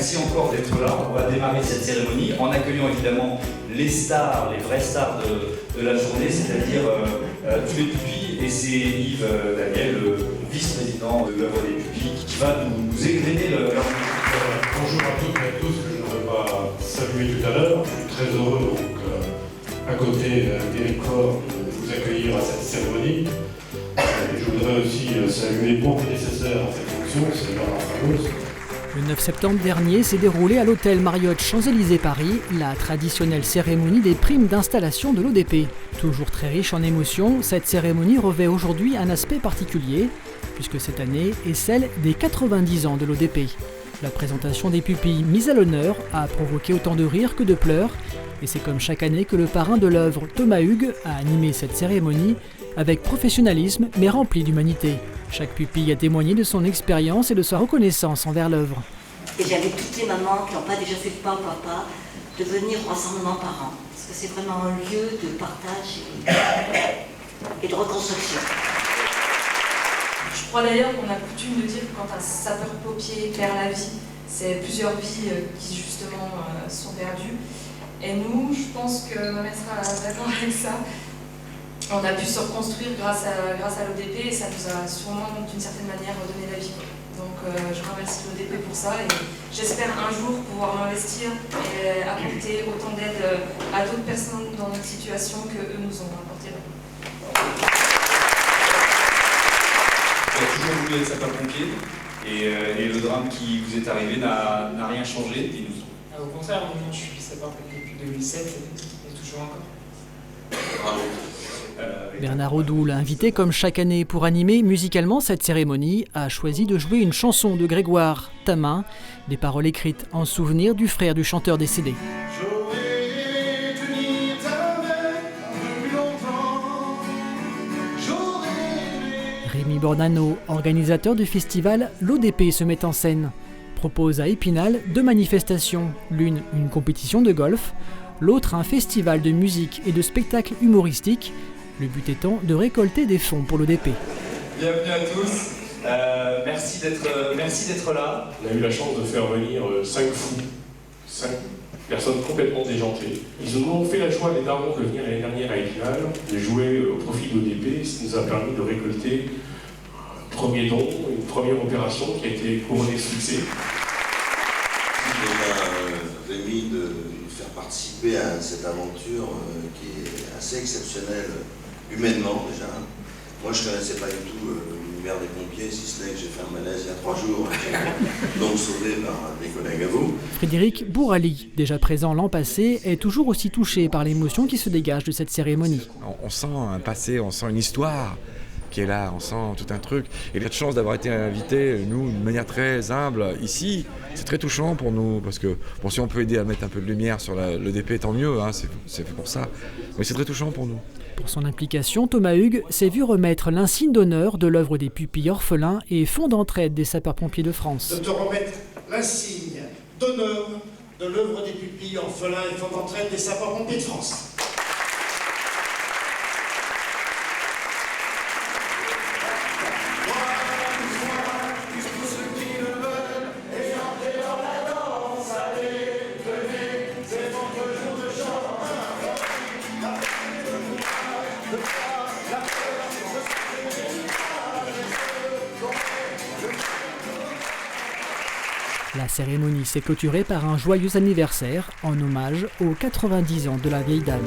merci encore d'être là. On va démarrer cette cérémonie en accueillant évidemment les stars, les vraies stars de la journée, c'est-à-dire tous les pupilles. Et c'est Yves Daniel, le vice-président de l'œuvre des pupilles, qui va nous égrener leur... Bonjour à toutes et à tous, que je n'aurais pas salué tout à l'heure. Je suis très heureux, donc, à côté d'Éric Corr, de vous accueillir à cette cérémonie. Je voudrais aussi saluer mon prédécesseur à cette fonction, c'est Bernard Franos. Le 9 septembre dernier s'est déroulée à l'hôtel Marriott Champs-Élysées Paris la traditionnelle cérémonie des primes d'installation de l'ODP. Toujours très riche en émotions, cette cérémonie revêt aujourd'hui un aspect particulier, puisque cette année est celle des 90 ans de l'ODP. La présentation des pupilles mise à l'honneur a provoqué autant de rires que de pleurs, et c'est comme chaque année que le parrain de l'œuvre, Thomas Hugues, a animé cette cérémonie avec professionnalisme mais rempli d'humanité. Chaque pupille a témoigné de son expérience et de sa reconnaissance envers l'œuvre. Et j'invite toutes les mamans qui n'ont pas déjà fait le pas au papa de venir au rassemblement par an, parce que c'est vraiment un lieu de partage et de reconstruction. Je crois d'ailleurs qu'on a coutume de dire que quand un sapeur-pompier perd la vie, c'est plusieurs vies qui justement sont perdues. Et nous, je pense que ma mère sera d'accord avec ça. On a pu se reconstruire grâce à l'ODP et ça nous a sûrement d'une certaine manière redonné la vie. Donc je remercie l'ODP pour ça et j'espère un jour pouvoir m'investir et apporter autant d'aide à d'autres personnes dans notre situation que eux nous ont apporté. Vous avez toujours voulu être sapeur-pompier et le drame qui vous est arrivé n'a rien changé, dis-nous. Au contraire, moi je suis sapeur-pompier depuis 2007 et toujours encore. Bravo. Bernard Odoul, invité comme chaque année pour animer musicalement cette cérémonie, a choisi de jouer une chanson de Grégoire, Ta main, des paroles écrites en souvenir du frère du chanteur décédé. Rémi Bornano, organisateur du festival L'ODP se met en scène, propose à Épinal 2 manifestations, l'une une compétition de golf, l'autre un festival de musique et de spectacles humoristiques, le but étant de récolter des fonds pour l'ODP. Bienvenue à tous, merci d'être là. On a eu la chance de faire venir 5 fous, 5 personnes complètement déjantées. Ils nous ont fait la joie, les darons, de venir l'année dernière à Épinal, de jouer au profit de l'ODP, ce qui nous a permis de récolter un premier don, une première opération qui a été couronnée de succès. Rémi de nous faire participer à cette aventure qui est assez exceptionnelle humainement déjà. Moi je ne connaissais pas du tout l'univers des pompiers, si ce n'est que j'ai fait un malaise il y a 3 jours, donc sauvé par des collègues à vous. Frédéric Bourali, déjà présent l'an passé, est toujours aussi touché par l'émotion qui se dégage de cette cérémonie. On sent un passé, on sent une histoire qui est là, on sent tout un truc. Et la chance d'avoir été invité, nous, d'une manière très humble, ici, c'est très touchant pour nous, parce que bon, si on peut aider à mettre un peu de lumière sur l'EDP, tant mieux, hein, c'est fait pour ça. Mais c'est très touchant pour nous. Pour son implication, Thomas Hugues s'est vu remettre l'insigne d'honneur de l'œuvre des pupilles orphelins et fonds d'entraide des sapeurs-pompiers de France. De te remettre l'insigne d'honneur de l'œuvre des pupilles orphelins et fonds d'entraide des sapeurs-pompiers de France. La cérémonie s'est clôturée par un joyeux anniversaire en hommage aux 90 ans de la vieille dame.